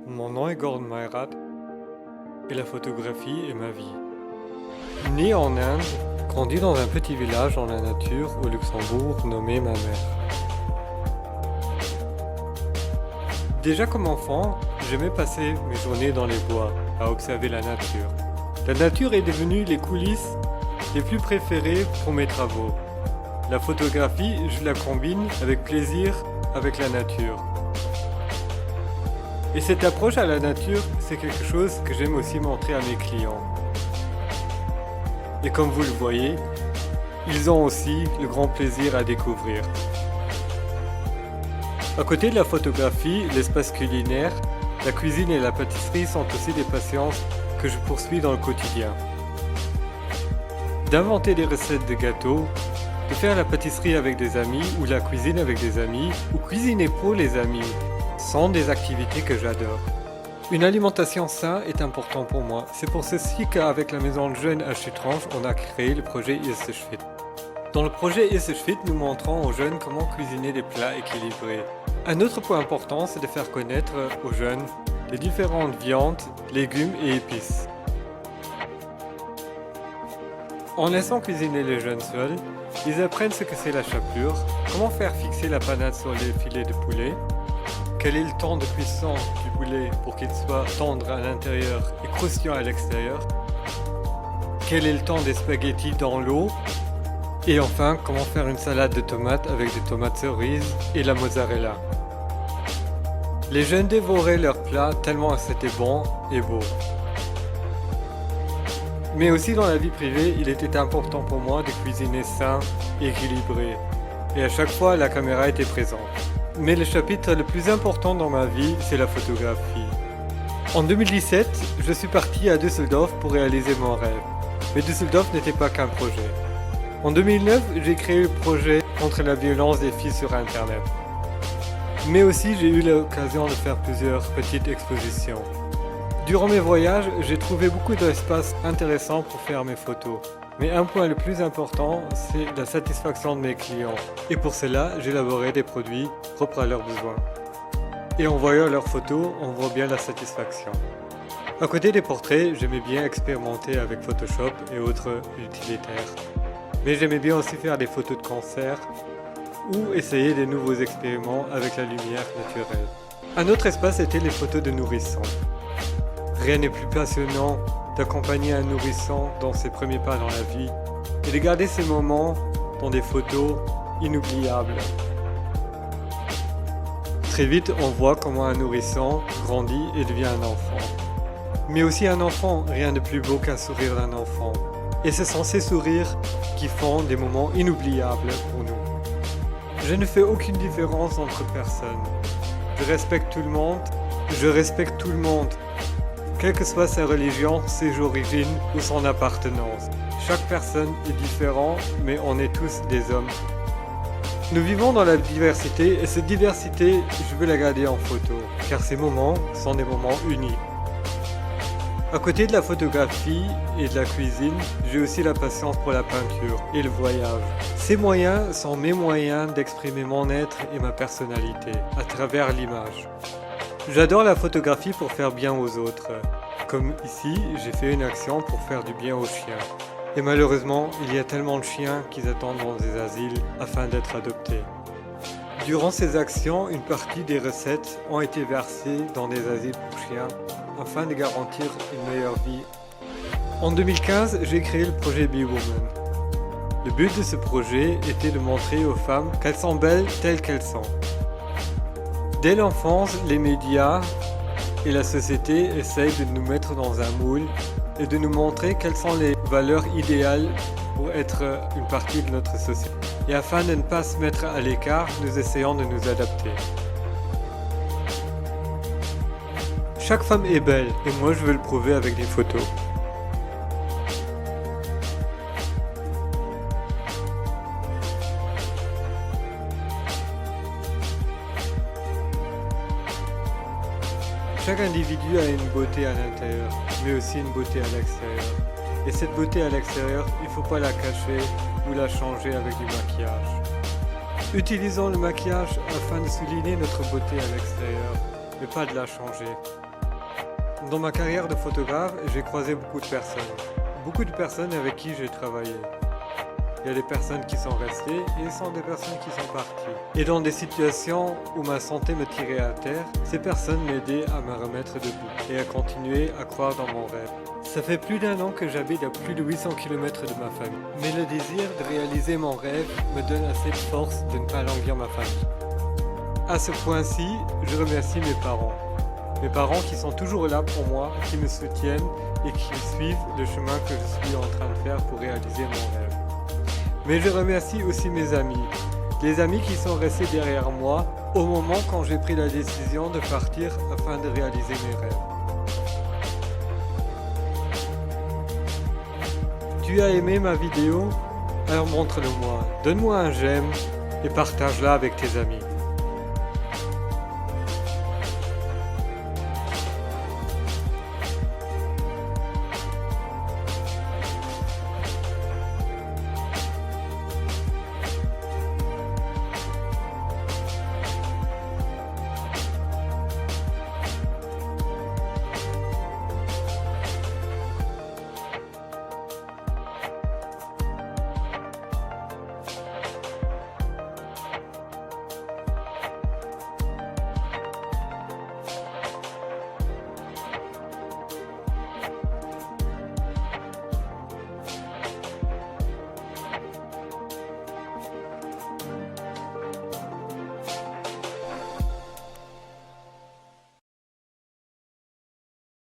Mon nom est Gordon Mayrat et la photographie est ma vie. Né en Inde, grandi dans un petit village dans la nature au Luxembourg nommé ma mère. Déjà comme enfant, j'aimais passer mes journées dans les bois à observer la nature. La nature est devenue les coulisses les plus préférées pour mes travaux. La photographie, je la combine avec plaisir avec la nature. Et cette approche à la nature, c'est quelque chose que j'aime aussi montrer à mes clients. Et comme vous le voyez, ils ont aussi le grand plaisir à découvrir. À côté de la photographie, l'espace culinaire, la cuisine et la pâtisserie sont aussi des passions que je poursuis dans le quotidien. D'inventer des recettes de gâteaux, de faire la pâtisserie avec des amis ou la cuisine avec des amis ou cuisiner pour les amis sont des activités que j'adore. Une alimentation saine est important pour moi. C'est pour ceci qu'avec la maison de jeunes à Chutrange, on a créé le projet Ilsefit. Dans le projet Ilsefit, nous montrons aux jeunes comment cuisiner des plats équilibrés. Un autre point important, c'est de faire connaître aux jeunes les différentes viandes, légumes et épices. En laissant cuisiner les jeunes seuls, ils apprennent ce que c'est la chapelure, comment faire fixer la panade sur les filets de poulet, quel est le temps de cuisson du poulet pour qu'il soit tendre à l'intérieur et croustillant à l'extérieur, quel est le temps des spaghettis dans l'eau, et enfin comment faire une salade de tomates avec des tomates cerises et la mozzarella. Les jeunes dévoraient leurs plats tellement c'était bon et beau. Mais aussi dans la vie privée, il était important pour moi de cuisiner sain et équilibré. Et à chaque fois, la caméra était présente. Mais le chapitre le plus important dans ma vie, c'est la photographie. En 2017, je suis parti à Düsseldorf pour réaliser mon rêve. Mais Düsseldorf n'était pas qu'un projet. En 2009, j'ai créé le projet contre la violence des filles sur Internet. Mais aussi, j'ai eu l'occasion de faire plusieurs petites expositions. Durant mes voyages, j'ai trouvé beaucoup d'espaces intéressants pour faire mes photos. Mais un point le plus important, c'est la satisfaction de mes clients. Et pour cela, j'ai élaboré des produits propres à leurs besoins. Et en voyant leurs photos, on voit bien la satisfaction. À côté des portraits, j'aimais bien expérimenter avec Photoshop et autres utilitaires. Mais j'aimais bien aussi faire des photos de concert ou essayer des nouveaux expériments avec la lumière naturelle. Un autre espace était les photos de nourrissons. Rien n'est plus passionnant d'accompagner un nourrisson dans ses premiers pas dans la vie et de garder ces moments dans des photos inoubliables. Très vite, on voit comment un nourrisson grandit et devient un enfant. Mais aussi un enfant, rien de plus beau qu'un sourire d'un enfant. Et ce sont ces sourires qui font des moments inoubliables pour nous. Je ne fais aucune différence entre personnes. Je respecte tout le monde. Quelle que soit sa religion, ses origines ou son appartenance. Chaque personne est différente, mais on est tous des hommes. Nous vivons dans la diversité et cette diversité, je veux la garder en photo, car ces moments sont des moments uniques. À côté de la photographie et de la cuisine, j'ai aussi la patience pour la peinture et le voyage. Ces moyens sont mes moyens d'exprimer mon être et ma personnalité à travers l'image. J'adore la photographie pour faire bien aux autres. Comme ici, j'ai fait une action pour faire du bien aux chiens. Et malheureusement, il y a tellement de chiens qui attendent dans des asiles afin d'être adoptés. Durant ces actions, une partie des recettes ont été versées dans des asiles pour chiens afin de garantir une meilleure vie. En 2015, j'ai créé le projet Be Woman. Le but de ce projet était de montrer aux femmes qu'elles sont belles telles qu'elles sont. Dès l'enfance, les médias et la société essayent de nous mettre dans un moule et de nous montrer quelles sont les valeurs idéales pour être une partie de notre société. Et afin de ne pas se mettre à l'écart, nous essayons de nous adapter. Chaque femme est belle et moi je veux le prouver avec des photos. Chaque individu a une beauté à l'intérieur, mais aussi une beauté à l'extérieur. Et cette beauté à l'extérieur, il ne faut pas la cacher ou la changer avec du maquillage. Utilisons le maquillage afin de souligner notre beauté à l'extérieur, mais pas de la changer. Dans ma carrière de photographe, j'ai croisé beaucoup de personnes avec qui j'ai travaillé. Il y a des personnes qui sont restées et il y a des personnes qui sont parties. Et dans des situations où ma santé me tirait à terre, ces personnes m'aidaient à me remettre debout et à continuer à croire dans mon rêve. Ça fait plus d'1 an que j'habite à plus de 800 km de ma famille. Mais le désir de réaliser mon rêve me donne assez de force de ne pas languir ma famille. À ce point-ci, je remercie mes parents. Mes parents qui sont toujours là pour moi, qui me soutiennent et qui suivent le chemin que je suis en train de faire pour réaliser mon rêve. Mais je remercie aussi mes amis, les amis qui sont restés derrière moi au moment quand j'ai pris la décision de partir afin de réaliser mes rêves. Tu as aimé ma vidéo? Alors montre-le-moi, donne-moi un j'aime et partage-la avec tes amis.